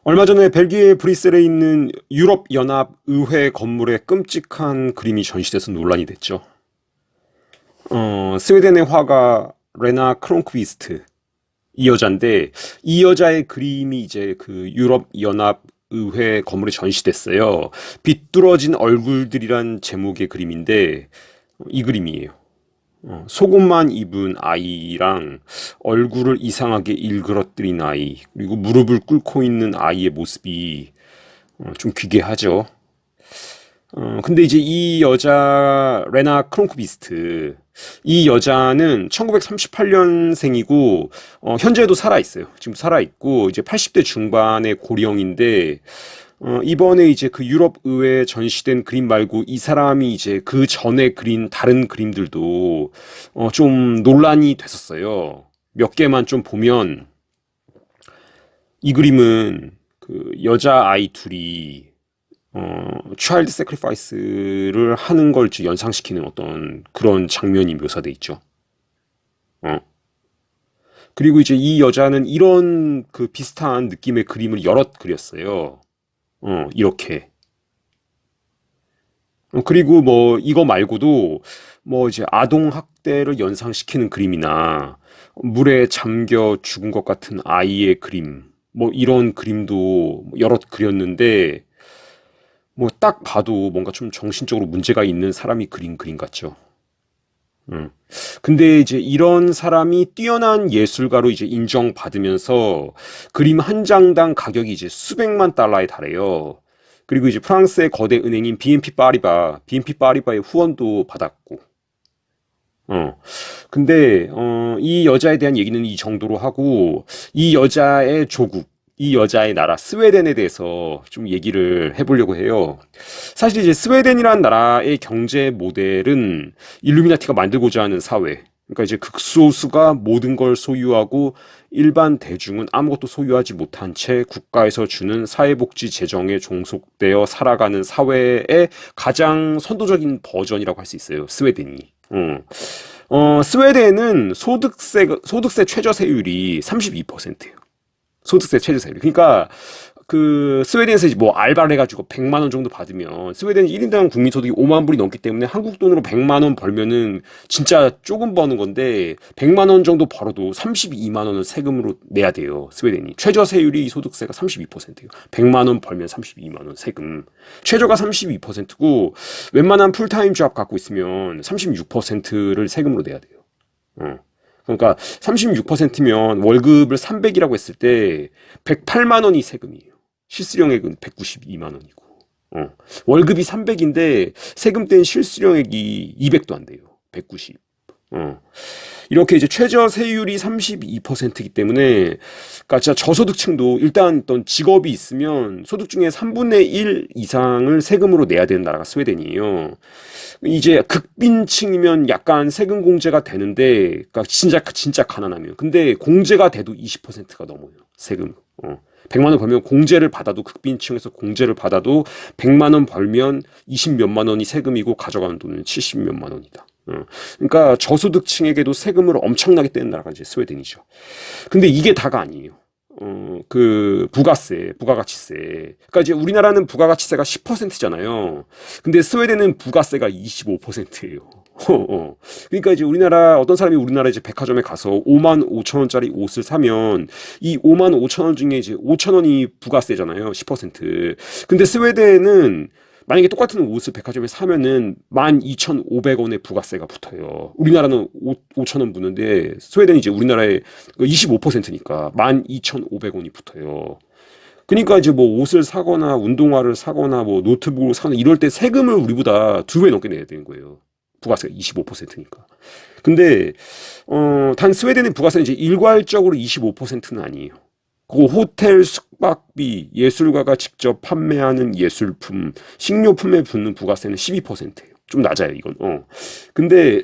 얼마 전에 벨기에 브뤼셀에 있는 유럽연합의회 건물에 끔찍한 그림이 전시돼서 논란이 됐죠. 스웨덴의 화가 레나 크롱크비스트 이 여자인데 이 여자의 그림이 이제 그 유럽연합의회 건물에 전시됐어요. 비뚤어진 얼굴들이란 제목의 그림인데 이 그림이에요. 속옷만 입은 아이랑 얼굴을 이상하게 일그러뜨린 아이, 그리고 무릎을 꿇고 있는 아이의 모습이 좀 귀괴하죠. 근데 이제 이 여자, 레나 크롱크비스트, 이 여자는 1938년생이고, 현재도 살아있어요. 지금 살아있고, 이제 80대 중반의 고령인데, 이번에 이제 그 유럽 의회에 전시된 그림 말고 이 사람이 이제 그 전에 그린 다른 그림들도 좀 논란이 됐었어요. 몇 개만 좀 보면 이 그림은 그 여자 아이 둘이 차일드 세크리파이스를 하는 걸 연상시키는 어떤 그런 장면이 묘사돼 있죠. 어. 그리고 이제 이 여자는 이런 그 비슷한 느낌의 그림을 여럿 그렸어요. 이렇게. 그리고 뭐 이거 말고도 뭐 이제 아동 학대를 연상시키는 그림이나 물에 잠겨 죽은 것 같은 아이의 그림, 뭐 이런 그림도 여럿 그렸는데 뭐 딱 봐도 뭔가 좀 정신적으로 문제가 있는 사람이 그린 그림 같죠. 음. 근데 이제 이런 사람이 뛰어난 예술가로 이제 인정받으면서 그림 한 장당 가격이 이제 수백만 달러에 달해요. 그리고 이제 프랑스의 거대 은행인 BNP 파리바의 후원도 받았고. 어. 근데 이 여자에 대한 얘기는 이 정도로 하고 이 여자의 조국, 이 여자의 나라 스웨덴에 대해서 좀 얘기를 해보려고 해요. 사실 이제 스웨덴이라는 나라의 경제 모델은 일루미나티가 만들고자 하는 사회. 그러니까 이제 극소수가 모든 걸 소유하고 일반 대중은 아무것도 소유하지 못한 채 국가에서 주는 사회복지 재정에 종속되어 살아가는 사회의 가장 선도적인 버전이라고 할 수 있어요. 스웨덴이. 스웨덴은 소득세 최저세율이 32%예요. 소득세 최저세율. 그러니까 그 스웨덴에서 이제 뭐 알바를 해가지고 100만 원 정도 받으면 스웨덴 1인당 국민소득이 5만 불이 넘기 때문에 한국 돈으로 100만 원 벌면은 진짜 조금 버는 건데 100만 원 정도 벌어도 32만 원을 세금으로 내야 돼요. 스웨덴이. 최저세율이 소득세가 32%예요. 100만 원 벌면 32만 원 세금. 최저가 32%고 웬만한 풀타임 잡 갖고 있으면 36%를 세금으로 내야 돼요. 어. 그러니까 36%면 월급을 300이라고 했을 때 108만 원이 세금이에요. 실수령액은 192만 원이고. 월급이 300인데 세금 뗀 실수령액이 200도 안 돼요. 190. 이렇게 이제 최저 세율이 32%이기 때문에, 그러니까 진짜 저소득층도 일단 어떤 직업이 있으면 소득 중에 3분의 1 이상을 세금으로 내야 되는 나라가 스웨덴이에요. 이제 극빈층이면 약간 세금 공제가 되는데, 그러니까 진짜 가난하면. 근데 공제가 돼도 20%가 넘어요. 세금. 100만 원 벌면 공제를 받아도 극빈층에서 공제를 받아도 100만 원 벌면 20 몇만 원이 세금이고 가져가는 돈은 70 몇만 원이다. 그러니까 저소득층에게도 세금을 엄청나게 떼는 나라가 이제 스웨덴이죠. 근데 이게 다가 아니에요. 그 부가가치세. 그러니까 이제 우리나라는 부가가치세가 10%잖아요. 근데 스웨덴은 부가세가 25%예요. 그러니까 이제 우리나라 어떤 사람이 우리나라 이제 백화점에 가서 5만 5천 원짜리 옷을 사면 이 5만 5천 원 중에 이제 5천 원이 부가세잖아요. 10%. 근데 스웨덴은 만약에 똑같은 옷을 백화점에 사면은 12,500원의 부가세가 붙어요. 우리나라는 5천 원 붙는데 스웨덴이 이제 우리나라의 25%니까 12,500원이 붙어요. 그러니까 이제 뭐 옷을 사거나 운동화를 사거나 뭐 노트북을 사거나 이럴 때 세금을 우리보다 2배 넘게 내야 되는 거예요. 부가세가 25%니까. 근데 단 스웨덴의 부가세는 이제 일괄적으로 25%는 아니에요. 그 호텔 숙박비, 예술가가 직접 판매하는 예술품, 식료품에 붙는 부가세는 12%예요. 좀 낮아요, 이건. 근데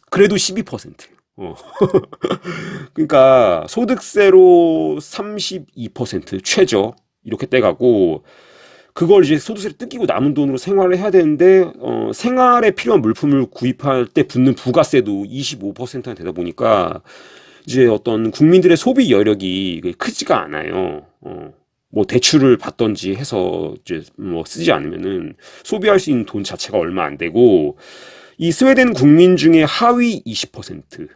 그래도 12%예요. 그러니까 소득세로 32% 최저 이렇게 떼가고 그걸 이제 소득세를 뜯기고 남은 돈으로 생활을 해야 되는데 생활에 필요한 물품을 구입할 때 붙는 부가세도 25%나 되다 보니까 이제 어떤 국민들의 소비 여력이 크지가 않아요. 뭐 대출을 받던지 해서 이제 뭐 쓰지 않으면은 소비할 수 있는 돈 자체가 얼마 안 되고, 이 스웨덴 국민 중에 하위 20%,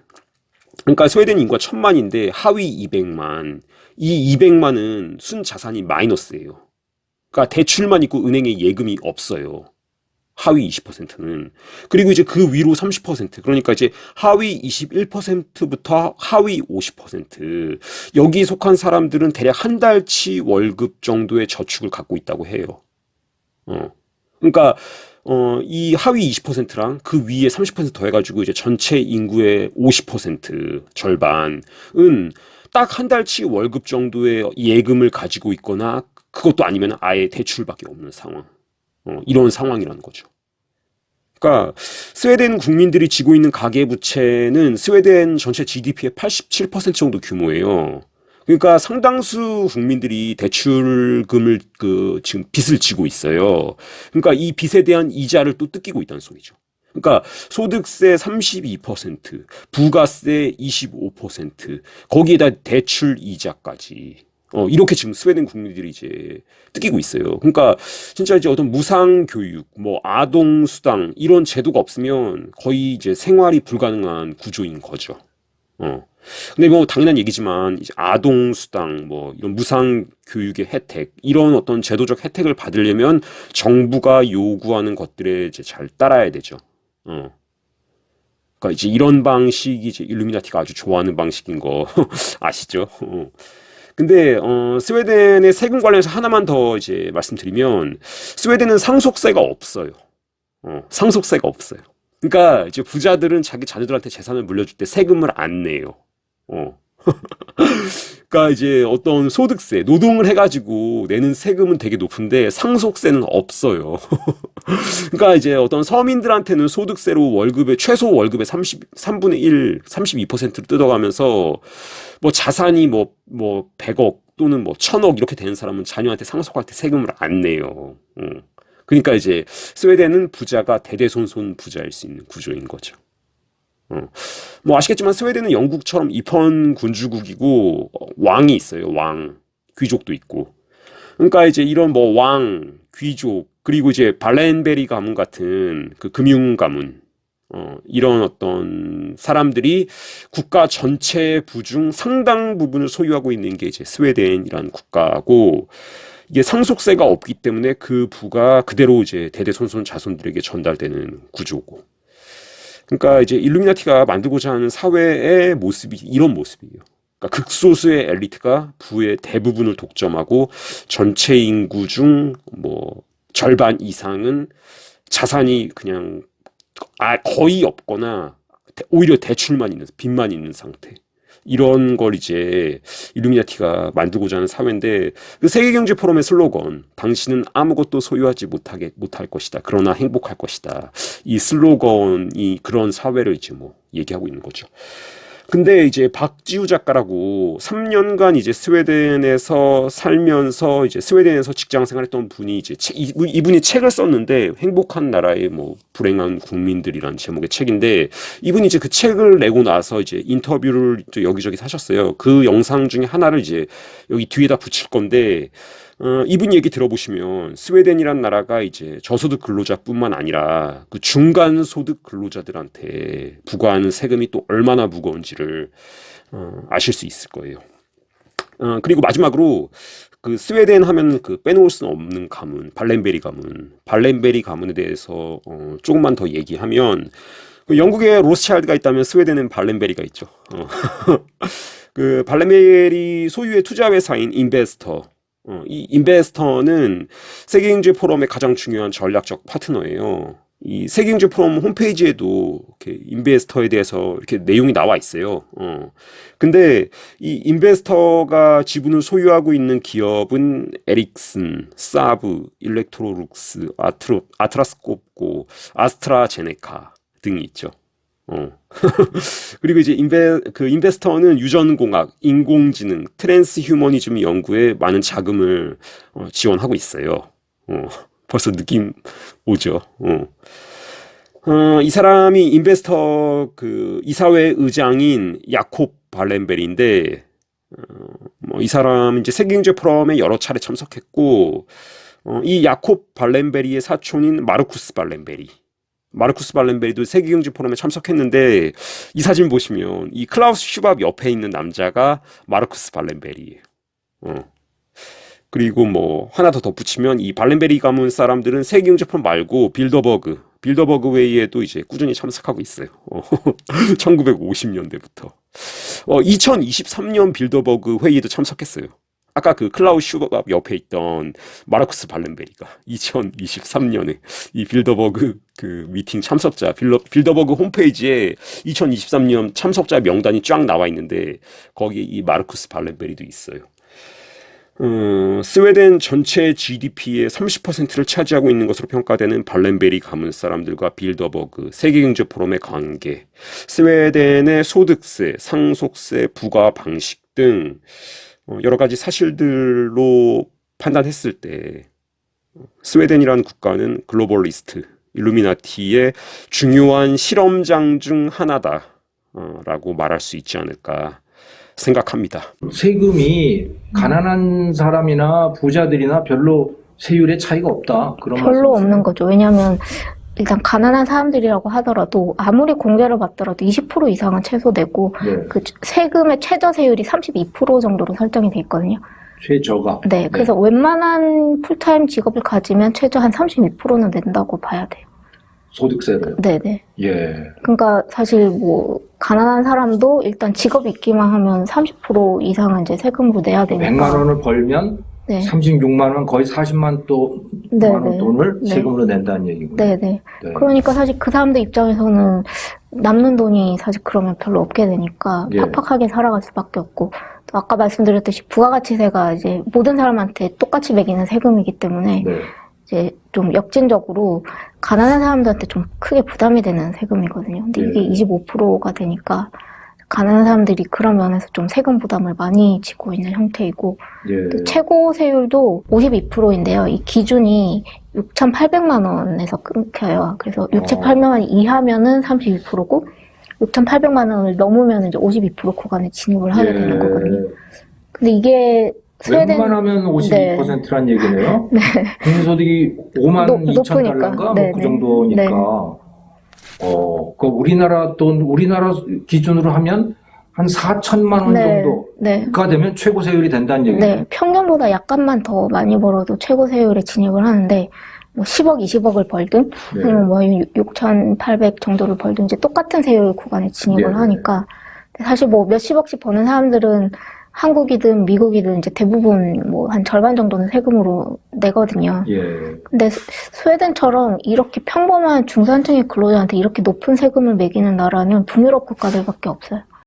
그러니까 스웨덴 인구가 1000만인데 하위 200만, 이 200만은 순자산이 마이너스예요. 그러니까 대출만 있고 은행에 예금이 없어요. 하위 20%는. 그리고 이제 그 위로 30%, 그러니까 이제 하위 21%부터 하위 50%, 여기 속한 사람들은 대략 한 달치 월급 정도의 저축을 갖고 있다고 해요. 어. 그러니까 이 하위 20%랑 그 위에 30% 더해가지고 이제 전체 인구의 50% 절반은 딱 한 달치 월급 정도의 예금을 가지고 있거나, 그것도 아니면 아예 대출밖에 없는 상황. 이런 상황이라는 거죠. 그러니까 스웨덴 국민들이 지고 있는 가계부채는 스웨덴 전체 GDP의 87% 정도 규모예요. 그러니까 상당수 국민들이 대출금을 지금 빚을 지고 있어요. 그러니까 이 빚에 대한 이자를 또 뜯기고 있다는 소리죠. 그러니까 소득세 32%, 부가세 25%, 거기에다 대출 이자까지. 이렇게 지금 스웨덴 국민들이 이제 뜯기고 있어요. 그러니까 진짜 이제 어떤 무상 교육, 뭐 아동 수당 이런 제도가 없으면 거의 이제 생활이 불가능한 구조인 거죠. 어. 근데 뭐 당연한 얘기지만 이제 아동 수당, 뭐 이런 무상 교육의 혜택, 이런 어떤 제도적 혜택을 받으려면 정부가 요구하는 것들에 이제 잘 따라야 되죠. 어. 그러니까 이제 이런 방식이 이제 일루미나티가 아주 좋아하는 방식인 거 아시죠? 근데 스웨덴의 세금 관련해서 하나만 더 이제 말씀드리면, 스웨덴은 상속세가 없어요. 상속세가 없어요. 그러니까 이제 부자들은 자기 자녀들한테 재산을 물려줄 때 세금을 안 내요. 어. 그러니까 이제 어떤 소득세, 노동을 해가지고 내는 세금은 되게 높은데 상속세는 없어요. 그러니까 이제 어떤 서민들한테는 소득세로 월급의 최소 월급의 3분의 1, 32%를 뜯어가면서 뭐 자산이 뭐 100억 또는 뭐 1000억 이렇게 되는 사람은 자녀한테 상속할 때 세금을 안 내요. 그러니까 이제 스웨덴은 부자가 대대손손 부자일 수 있는 구조인 거죠. 뭐 아시겠지만 스웨덴은 영국처럼 입헌 군주국이고, 왕이 있어요. 왕, 귀족도 있고. 그러니까 이제 이런 뭐 왕, 귀족, 그리고 이제 발렌베리 가문 같은 그 금융 가문, 이런 어떤 사람들이 국가 전체 부중 상당 부분을 소유하고 있는 게 이제 스웨덴이라는 국가고, 이게 상속세가 없기 때문에 그 부가 그대로 이제 대대손손 자손들에게 전달되는 구조고. 그러니까 이제 일루미나티가 만들고자 하는 사회의 모습이 이런 모습이에요. 그러니까 극소수의 엘리트가 부의 대부분을 독점하고, 전체 인구 중 뭐 절반 이상은 자산이 그냥 거의 없거나 오히려 대출만 있는, 빚만 있는 상태. 이런 걸 이제 일루미나티가 만들고자 하는 사회인데, 그 세계경제 포럼의 슬로건, 당신은 아무것도 소유하지 못할 것이다, 그러나 행복할 것이다, 이 슬로건이 그런 사회를 이제 뭐 얘기하고 있는 거죠. 근데 이제 박지우 작가라고 3년간 이제 스웨덴에서 살면서 이제 스웨덴에서 직장 생활했던 분이 이제 이분이 책을 썼는데, 행복한 나라의 뭐 불행한 국민들이라는 제목의 책인데, 이분이 이제 그 책을 내고 나서 이제 인터뷰를 또 여기저기 하셨어요. 그 영상 중에 하나를 이제 여기 뒤에다 붙일 건데, 이분 얘기 들어보시면 스웨덴이란 나라가 이제 저소득 근로자뿐만 아니라 그 중간 소득 근로자들한테 부과하는 세금이 또 얼마나 무거운지를 아실 수 있을 거예요. 그리고 마지막으로 그 스웨덴 하면 그 빼놓을 수는 없는 가문, 발렌베리 가문에 대해서 조금만 더 얘기하면, 그 영국에 로스차일드가 있다면 스웨덴은 발렌베리가 있죠. 그 발렌베리 소유의 투자 회사인 인베스터. 이 인베스터는 세계경제 포럼의 가장 중요한 전략적 파트너예요. 이 세계경제 포럼 홈페이지에도 이렇게 인베스터에 대해서 이렇게 내용이 나와 있어요. 근데 이 인베스터가 지분을 소유하고 있는 기업은 에릭슨, 사브, 일렉트로룩스, 아트라스코프고, 아스트라제네카 등이 있죠. 그리고 이제 인베스터는 유전공학, 인공지능, 트랜스휴머니즘 연구에 많은 자금을 지원하고 있어요. 벌써 느낌 오죠. 이 사람이 인베스터 그 이사회 의장인 야콥 발렌베리인데, 뭐 이 사람은 이제 세계경제 포럼에 여러 차례 참석했고, 이 야콥 발렌베리의 사촌인 마르쿠스 발렌베리. 마르쿠스 발렌베리도 세계경제 포럼에 참석했는데, 이 사진 보시면 이 클라우스 슈밥 옆에 있는 남자가 마르쿠스 발렌베리예요. 그리고 뭐 하나 더 덧붙이면 이 발렌베리 가문 사람들은 세계경제 포럼 말고 빌더버그 회의에도 이제 꾸준히 참석하고 있어요. 1950년대부터. 2023년 빌더버그 회의에도 참석했어요. 아까 그 클라우스 슈밥 옆에 있던 마르쿠스 발렌베리가 2023년에 이 빌더버그 그 미팅 참석자, 빌더버그 홈페이지에 2023년 참석자 명단이 쫙 나와 있는데 거기에 이 마르쿠스 발렌베리도 있어요. 스웨덴 전체 GDP의 30%를 차지하고 있는 것으로 평가되는 발렌베리 가문 사람들과 빌더버그 세계경제 포럼의 관계, 스웨덴의 소득세, 상속세 부과 방식 등 여러 가지 사실들로 판단했을 때 스웨덴이라는 국가는 글로벌리스트, 일루미나티의 중요한 실험장 중 하나다라고 말할 수 있지 않을까 생각합니다. 세금이 가난한 사람이나 부자들이나 별로 세율의 차이가 없다. 그런 별로 말씀이세요? 없는 거죠. 왜냐하면 일단 가난한 사람들이라고 하더라도 아무리 공제를 받더라도 20% 이상은 최소 내고 네. 그 세금의 최저 세율이 32% 정도로 설정이 돼 있거든요. 최저가. 네, 그래서 웬만한 풀타임 직업을 가지면 최저 한 32%는 낸다고 봐야 돼요. 소득세를. 네네. 예. 그러니까 사실 뭐 가난한 사람도 일단 직업이 있기만 하면 30% 이상은 이제 세금으로 내야 되니까. 100만 원을 벌면 네. 36만 원, 거의 40만 또 네, 만 원 네. 돈을 네. 세금으로 낸다는 얘기군요. 네네. 네. 그러니까 사실 그 사람들 입장에서는 남는 돈이 사실 그러면 별로 없게 되니까 예. 팍팍하게 살아갈 수밖에 없고, 또 아까 말씀드렸듯이 부가가치세가 이제 모든 사람한테 똑같이 매기는 세금이기 때문에 네. 이제 좀 역진적으로 가난한 사람들한테 좀 크게 부담이 되는 세금이거든요. 근데 이게 예. 25%가 되니까 가난한 사람들이 그런 면에서 좀 세금 부담을 많이 지고 있는 형태이고, 예. 또 최고 세율도 52%인데요. 이 기준이 6,800만 원에서 끊겨요. 그래서 6,800만 원 이하면은 32%고 6,800만 원을 넘으면 이제 52% 구간에 진입을 하게 되는 거거든요. 근데 이게 스웨덴 웬만하면 52%란 얘기네요. 네. 국민소득이 5만 2천 높으니까. 달러인가? 뭐 네, 그 네. 정도니까. 네. 그 우리나라 기준으로 하면 한 4천만 원 네. 정도가 네. 되면 최고 세율이 된다는 얘기네요. 네, 평균보다 약간만 더 많이 벌어도 최고 세율에 진입을 하는데, 뭐 10억, 20억을 벌든, 네. 아니면 뭐 6,800 정도를 벌든 이제 똑같은 세율 구간에 진입을 네. 하니까, 사실 뭐 몇십억씩 버는 사람들은 한국이든 미국이든 이제 대부분 뭐 한 절반 정도는 세금으로 내거든요. 예. 근데 스웨덴처럼 이렇게 평범한 중산층의 근로자한테 이렇게 높은 세금을 매기는 나라는 북유럽 국가들밖에 없어요.